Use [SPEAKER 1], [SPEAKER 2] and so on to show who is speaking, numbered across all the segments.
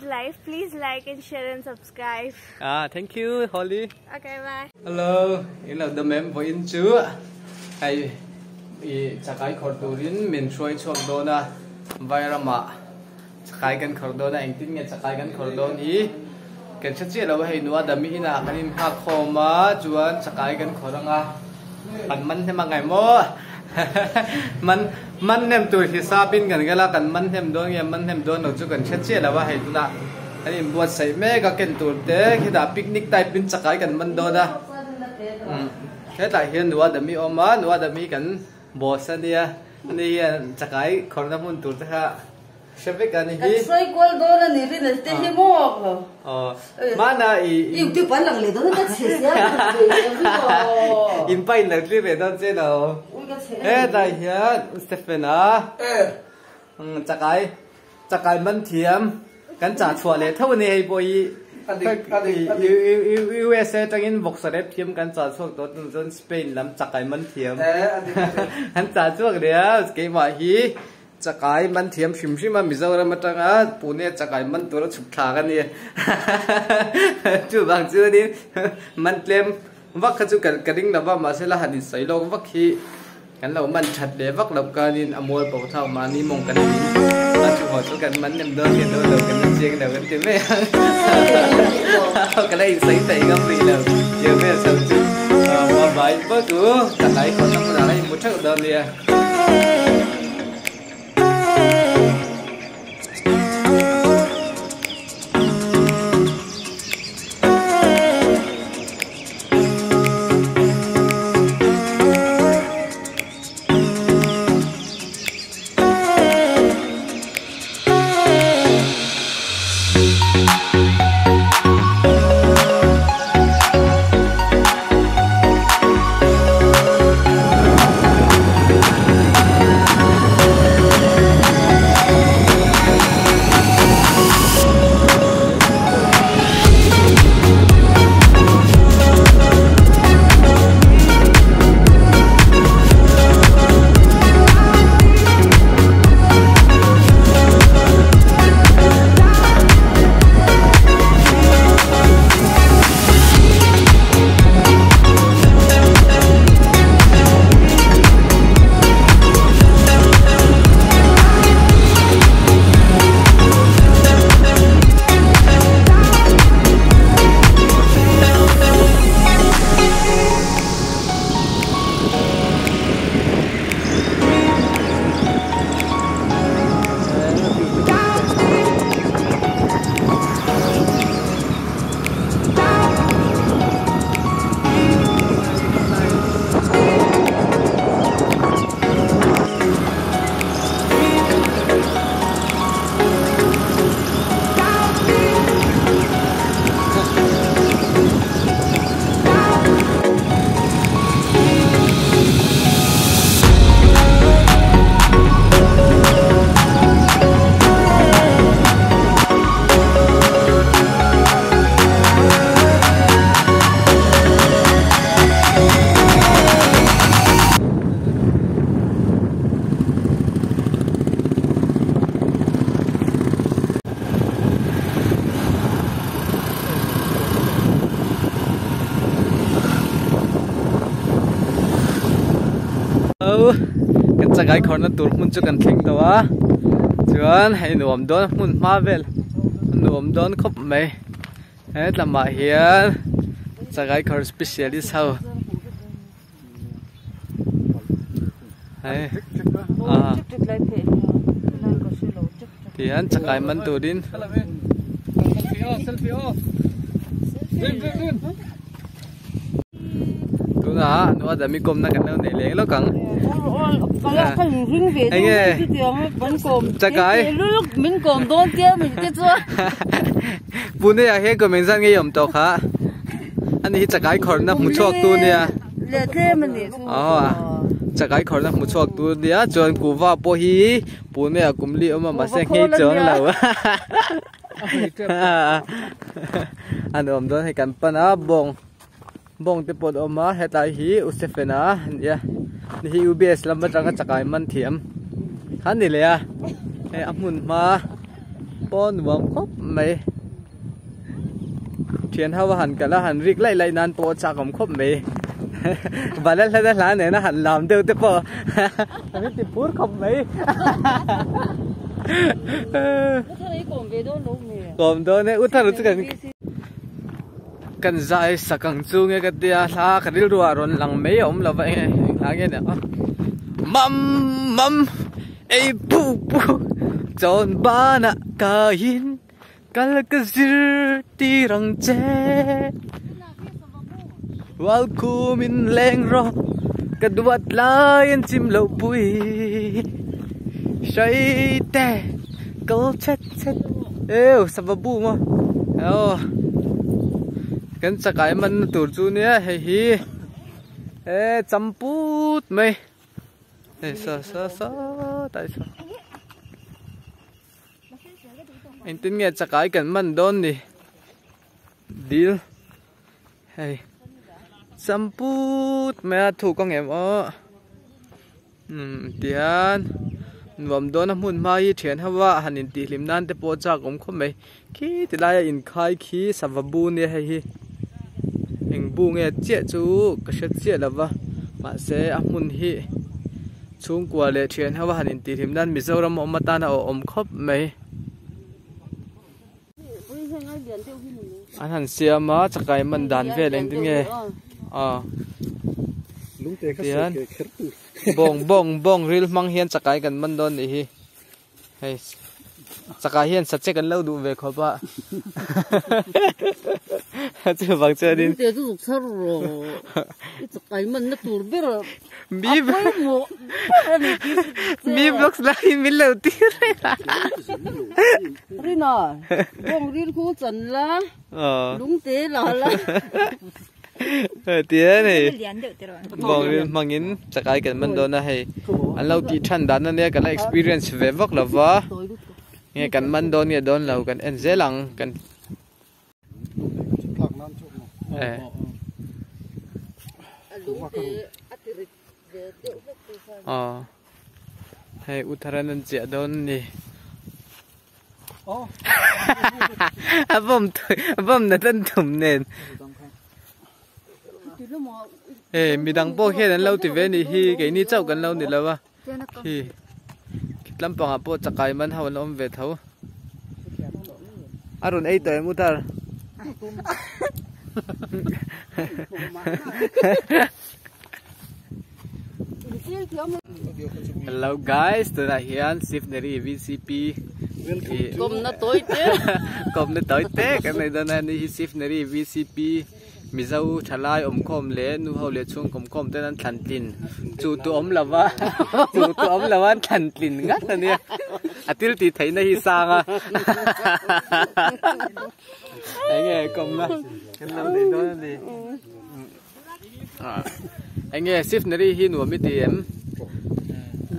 [SPEAKER 1] good life. Please like and share and subscribe.
[SPEAKER 2] Thank you, Holly.
[SPEAKER 1] Okay, bye.
[SPEAKER 2] Hello, in the mem for in chu. Hey, Chakai Khawrh min shoi chok dona vairama. Chakai kan Khawrh anh tin nghe Chakai kan Khawrh hi. Kan chat lo hay nuwa dami na kanin ha khoma chuan Chakai kan Khawrh nga. Kan man he mangai mo. Man nem tu hisabin kan gala kan man hem don ya man hem don no chu kan chat lo hay tu na. Anh buat say me ka ken tur te khida picnic type bin Chakai kan man do da. Thế tại hiện nuwa dami oma nuwa dami kan boss ania ani Chakai Khawrh na mun tur ta Shevek ani hi.
[SPEAKER 3] Sai gol do na ni rin te hi mo.
[SPEAKER 2] Mana
[SPEAKER 3] Tu pan lang le do na che sia.
[SPEAKER 2] In pai lang li re do che do. Tại hiện Stephena. Chakai man thiam kan cha chua le thau ni ai boi. USA tang in box rep thiam kan cha chuak do tun Spain lam Chakai man thiam. Han cha chuak le ke ma hi Chakai man thiam shim ma Mizoram atanga Pune Chakai man tur chup tha kan ni. Chu bang chu ni man tlem vak kha chu kan ring na ba ma se la han sai lo vak hi kan lo man that le vak lo ka nin amol po thau ma ni mong kan ni a chu ho chu kan man nem do ke do lo kan chieng da kan ti me ka lai sai sai gam ri lo ye me sa chu ba bai ba tu Chakai Khawrh nam na lai mu thak do ni kan Chakai Khawrh na tur mun chu kan thling do a chuan hei nuam don mun ma vel nuam don khop mai he tlama hian Chakai Khawrh specialist ho hei tian Chakai man turin tuna nuwa dami kom na kan ne le lo kang anh ơi Chakai
[SPEAKER 3] mình còn đón tiếp mình tiếp chưa
[SPEAKER 2] Pune ya he ko men san nge yom to kha ani hi Chakai Khawrh na mu chok tu nia
[SPEAKER 3] le the mình ni
[SPEAKER 2] Chakai Khawrh na mu chok tu nia chon ku wa po hi Pune a kumli oma ma se nge chong lo an om don he kan pan a bong te pod oma hetai hi Stephena ya ni hi UBS lam batanga Chakai man thiam han ni le a e amun ma pon nuam khop mai thian hawa han kala han rik lai nan po cha kom khop mai balal hada la ne na han lam deu te po mi ti pur khop mai kom do ne uthar chu kan zai sakang chu nge ka tia hla kharil ruwa ron lang mai om lawa nge ha nge ne mam ei pu chon bana kain kal ka zir ti rang che wal kumin leng ro ka duat lain chim lo pui shai te kal chet eo sababu mo eo kan Chakai man tur chu nia hei hi champut mai sa tại sao anh tin nghe Chakai kan man don đi deal hey champut mai thu con em ó tian vòng đó nó muốn mai thiền hawa hanin ti lim nan te po cha kom khom mai khi ti lai in khai khi savabu ne hei hi eng bu nge che chu ka shet che lawa ma se amun hi chung kwa le thian hawa hanin ti lim nan mizoram om mata na om khop mai an han siama Chakai man dan ve leng tin nge tian bong ril mang hian Chakai kan man don ni hi hey Chakai hian sa che kan lo du ve khopa chu bang che din
[SPEAKER 3] te du sar ro Chakai man na tur ber
[SPEAKER 2] mi blocks lai min lo ti
[SPEAKER 3] Rina bong ril khu chan la lung te la
[SPEAKER 2] tía này bong ril mangin Chakai kan man don na hey an lo ti than dan na ne kan experience ve vak la wa nghe kan man don nghe don lo kan en zelang kan hay uttaranan chia don ni bom na tan thum nen mi dang po khe dan lo ti ve ni hi ke ni chau kan lo ni lawa hi kitlam panga po Chakai man hawan om ve thau arun ei to mutar hello guys, tôi là Hiền, ship neri VCP.
[SPEAKER 3] Kom na toy
[SPEAKER 2] te, cái này đó là ni ship neri VCP. Mi zau thalai khom le, nu hau le chung khom tên anh thằn tin. Chu tu lawa, thằn tin ngắt anh nha. Atil ti thấy na hi sang à. Anh nghe kom na, cái lâu này đó đi. Anh nghe ship neri hi nu mi ti em.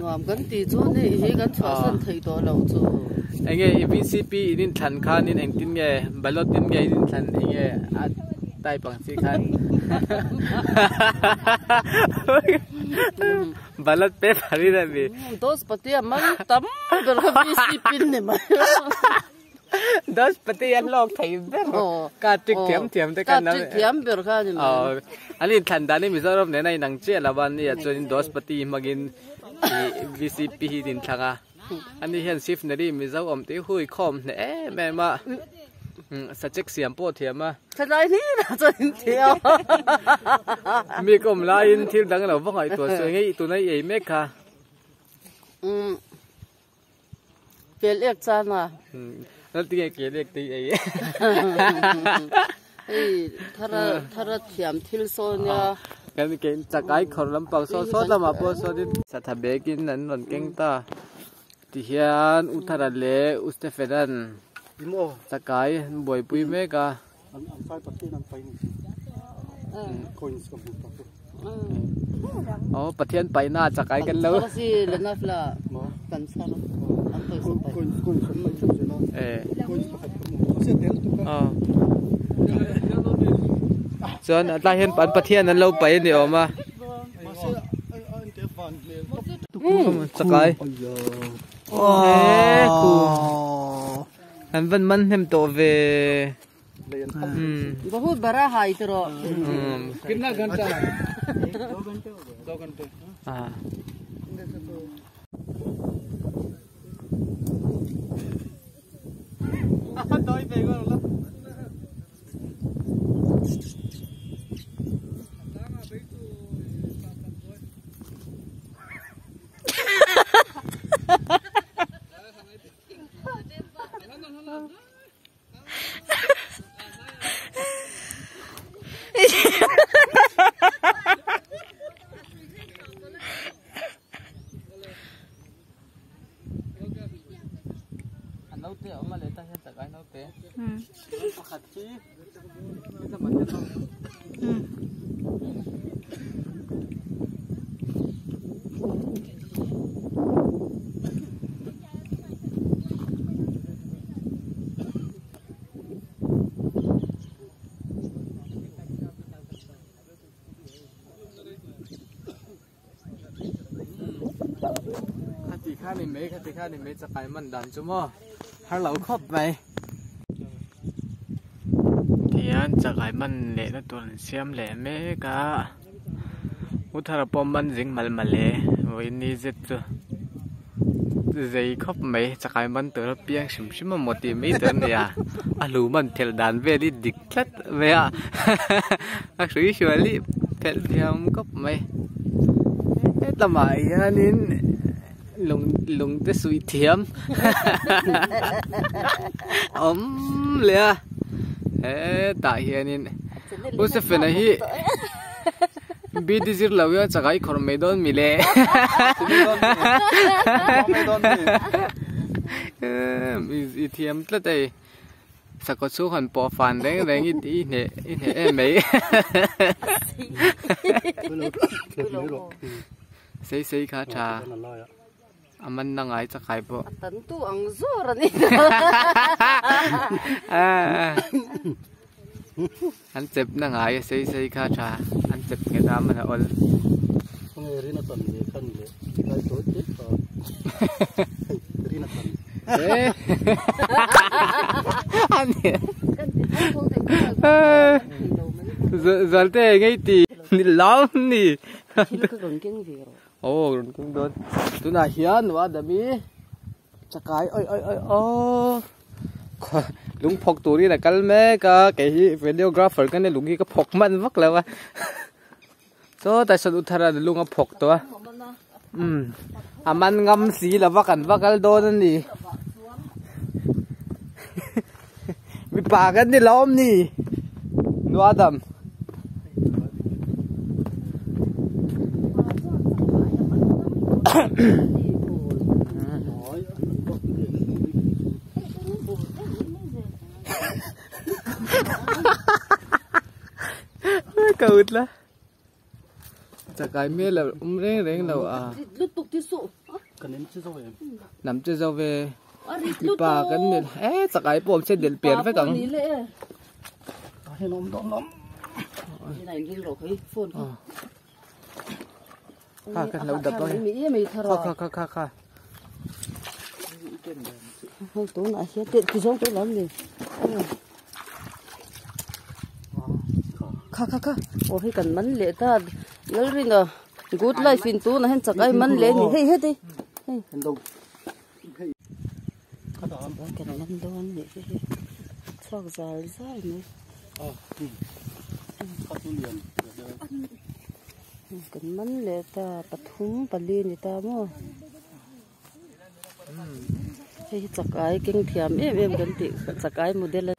[SPEAKER 3] Nuam kan ti chu ni hi kan chwa san thei to lo chu
[SPEAKER 2] anh nghe VCP in thằn khan in anh tin nghe balot tin nghe in thằn anh nghe tai bằng si khan balot pe phari ra bi
[SPEAKER 3] dos patia man tam ber VCP ne ma
[SPEAKER 2] dos patia lok thei ber ka tik thiam te kan na
[SPEAKER 3] thiam ber kha ni ma
[SPEAKER 2] ani thằn da ni mizoram ne nai nang che lawan ni chuan dos pati magin VCP din thanga anh hiền ship neri mi zau om te hui khom ne me ma sa chek siam po thiam ma
[SPEAKER 3] thật lai ni na chuan thiam
[SPEAKER 2] mi kom lain thil dang lo vangai to so ngei tu nai ei me kha
[SPEAKER 3] pel ek chan ma
[SPEAKER 2] nó tiếng kia được tí ấy
[SPEAKER 3] thara thiam thil so nya
[SPEAKER 2] cái Chakai khor lam pang so la ma po so din sa thabe kin nan ron keng ta ti hian uthara le usteferan Chakai boy pui me ka pathian pai na Chakai kan lo
[SPEAKER 3] si lena fla kan sa
[SPEAKER 2] chuan ta hian pathian an lo pai ni oma Chakai anh vẫn mắn thêm tổ về
[SPEAKER 3] Bố hút bà ra hài từ rồi.
[SPEAKER 2] कितना घंटा है 2 घंटे हाँ đôi về con lắm nấu té ở mà lấy ta hiện tại cái nấu té khát chi kita macam tu khát thì mấyจะไปมันดันจุ่มฮัลโหลครบไหมที่อันจะไปมันเละตัวเสียมเละเมกะอุทาร์ปอมมันจิงมัลมาเละวันนี้จะใจครบไหมจะไปมันตัวเปียงชิมหมดที่ไม่ตัวเนี่ยอาลูมันเทลดันเวลี่ดิกลัดเวียอักษรชัวรี่เทลเทียมครบไหมทำไมอันนี้ลุงจะสุยเทียมเลยตาเฮียนี่อุสเฟนฮีบีดิจิร์ลาวจะไกขอร์ไม่โดนมิเล่อีเทียมตั้งแต่สักก็สู้หันปอฟันแรงอีเนี่ยไม่ใส่ขาชามันนั่งไงจะขายบ่ตันตู้อังซูระนี่อันเจ็บนั่งไงใส่ข้าชาอันเจ็บเงี้ยมันอ่อนรีนัตันเลยขันเลยใครตัวเจ็บก็รีนัตันอันนี้จัลเต้ไงตีนี่ล้อมนี่โอ้รุ่นกุ้งโดนตัวน่าเฮียนว่าเดี๋ยวมีจะกายโอ้ลุงพกตัวนี้นะกันแม่ก็แกที่วิดีโอกราฟเฟอร์กันเนี่ยลุงที่ก็พกมันวักแล้ววะโซ่แต่สุดอุทาร์ลุงก็พกตัวมันงำสีแล้ววักโดนนั่นนี่มีปากกันนี่ล้อมนี่นัวดำเกิดละจะกลายเมื่อเราเร่งเราลุตุกที่สุกันน้ำเจ้าเวน้ำเจ้าเวมีปากกันเนี่ยจะกลายปมเส้นเดือดเปลี่ยนไปก่อนให้นมนี่ไหนกินหรอกเฮ้ยฝนข้ากันเราดับไปข้าห้องตู้ไหนเสียเด็ดที่ช่องตู้ล้ำดิข้าโอ้ให้กันมันเละตาแล้วนี่เนาะกูดไล่ฟินตู้นะเห็นจักไอ้มันเละนี่เฮ้ยดิเฮ้ยกันมันโดนนี่ชอบใจนี่ข้าตู้เรียนกันมันเละตาปะทุมปะลีนี่ตามั่วให้จักไอ้เก่งเทียมเอ็มกันติจักไอ้โมเดลเลย